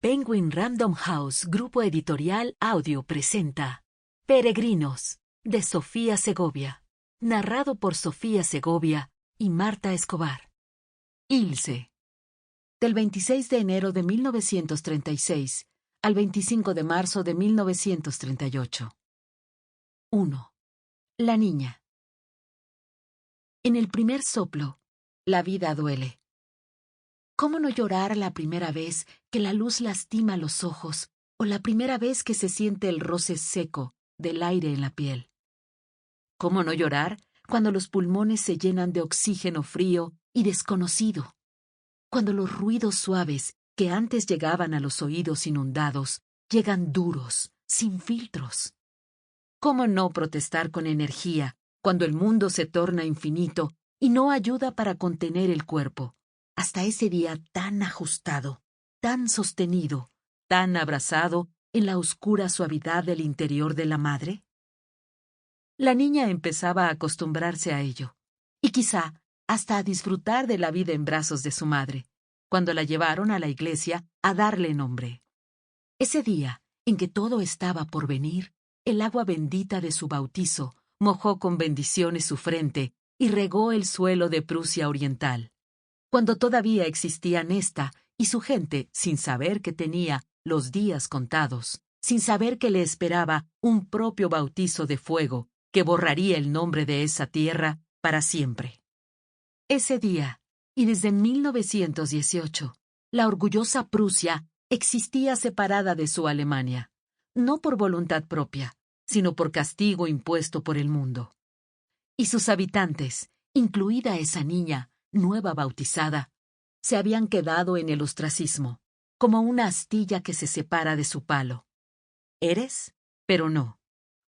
Penguin Random House Grupo Editorial Audio presenta Peregrinos, de Sofía Segovia, narrado por Sofía Segovia y Marta Escobar. Ilse. Del 26 de enero de 1936 al 25 de marzo de 1938. 1. La niña. En el primer soplo, la vida duele. ¿Cómo no llorar la primera vez que la luz lastima los ojos o la primera vez que se siente el roce seco del aire en la piel? ¿Cómo no llorar cuando los pulmones se llenan de oxígeno frío y desconocido? Cuando los ruidos suaves que antes llegaban a los oídos inundados llegan duros, sin filtros. ¿Cómo no protestar con energía cuando el mundo se torna infinito y no ayuda para contener el cuerpo? Hasta ese día tan ajustado, tan sostenido, tan abrazado en la oscura suavidad del interior de la madre. La niña empezaba a acostumbrarse a ello, y quizá hasta a disfrutar de la vida en brazos de su madre, cuando la llevaron a la iglesia a darle nombre. Ese día, en que todo estaba por venir, el agua bendita de su bautizo mojó con bendiciones su frente y regó el suelo de Prusia Oriental. Cuando todavía existían esta y su gente sin saber que tenía los días contados, sin saber que le esperaba un propio bautizo de fuego que borraría el nombre de esa tierra para siempre. Ese día, y desde 1918, la orgullosa Prusia existía separada de su Alemania, no por voluntad propia, sino por castigo impuesto por el mundo. Y sus habitantes, incluida esa niña, nueva bautizada, se habían quedado en el ostracismo, como una astilla que se separa de su palo. Eres, pero no.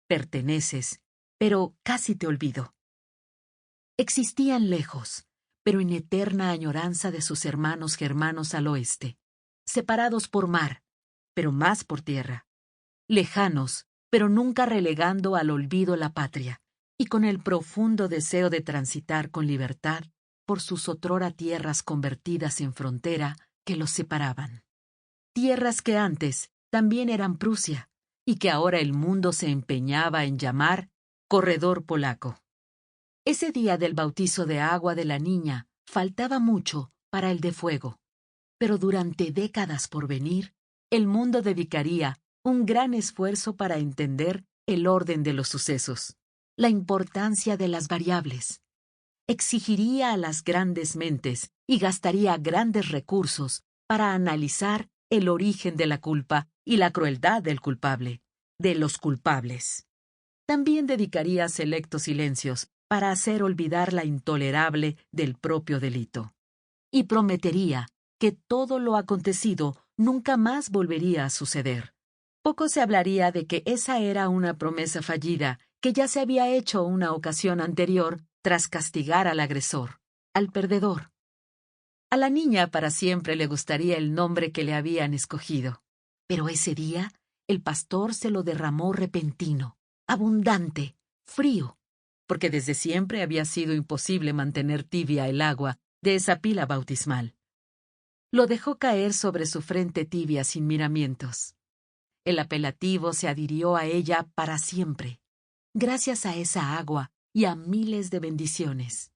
Perteneces, pero casi te olvido. Existían lejos, pero en eterna añoranza de sus hermanos germanos al oeste, separados por mar, pero más por tierra. Lejanos, pero nunca relegando al olvido la patria, y con el profundo deseo de transitar con libertad por sus otrora tierras convertidas en frontera que los separaban. Tierras que antes también eran Prusia, y que ahora el mundo se empeñaba en llamar corredor polaco. Ese día del bautizo de agua de la niña faltaba mucho para el de fuego, pero durante décadas por venir, el mundo dedicaría un gran esfuerzo para entender el orden de los sucesos, la importancia de las variables. Exigiría a las grandes mentes y gastaría grandes recursos para analizar el origen de la culpa y la crueldad del culpable, de los culpables. También dedicaría selectos silencios para hacer olvidar la intolerable del propio delito. Y prometería que todo lo acontecido nunca más volvería a suceder. Poco se hablaría de que esa era una promesa fallida que ya se había hecho una ocasión anterior tras castigar al agresor, al perdedor. A la niña para siempre le gustaría el nombre que le habían escogido. Pero ese día el pastor se lo derramó repentino, abundante, frío, porque desde siempre había sido imposible mantener tibia el agua de esa pila bautismal. Lo dejó caer sobre su frente tibia sin miramientos. El apelativo se adhirió a ella para siempre, gracias a esa agua y a miles de bendiciones.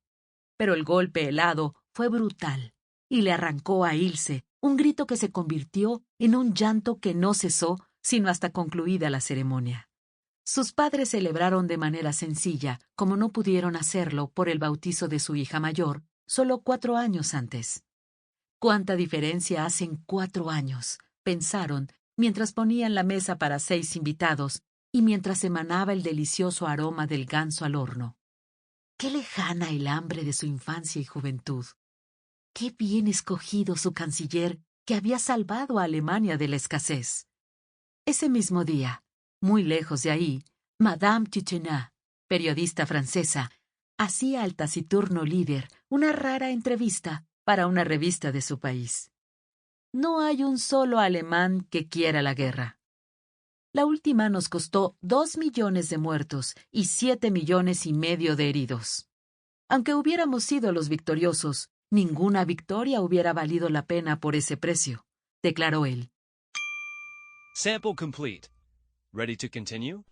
Pero el golpe helado fue brutal y le arrancó a Ilse un grito que se convirtió en un llanto que no cesó sino hasta concluida la ceremonia. Sus padres celebraron de manera sencilla, como no pudieron hacerlo por el bautizo de su hija mayor, solo 4 años antes. ¿Cuánta diferencia hacen 4 años?, pensaron, mientras ponían la mesa para 6 invitados y mientras emanaba el delicioso aroma del ganso al horno. Qué lejana el hambre de su infancia y juventud. Qué bien escogido su canciller que había salvado a Alemania de la escasez. Ese mismo día, muy lejos de ahí, Madame Titchener, periodista francesa, hacía al taciturno líder una rara entrevista para una revista de su país. No hay un solo alemán que quiera la guerra. La última nos costó 2 millones de muertos y 7,5 millones de heridos. Aunque hubiéramos sido los victoriosos, ninguna victoria hubiera valido la pena por ese precio, declaró él. Sample complete. Ready to continue?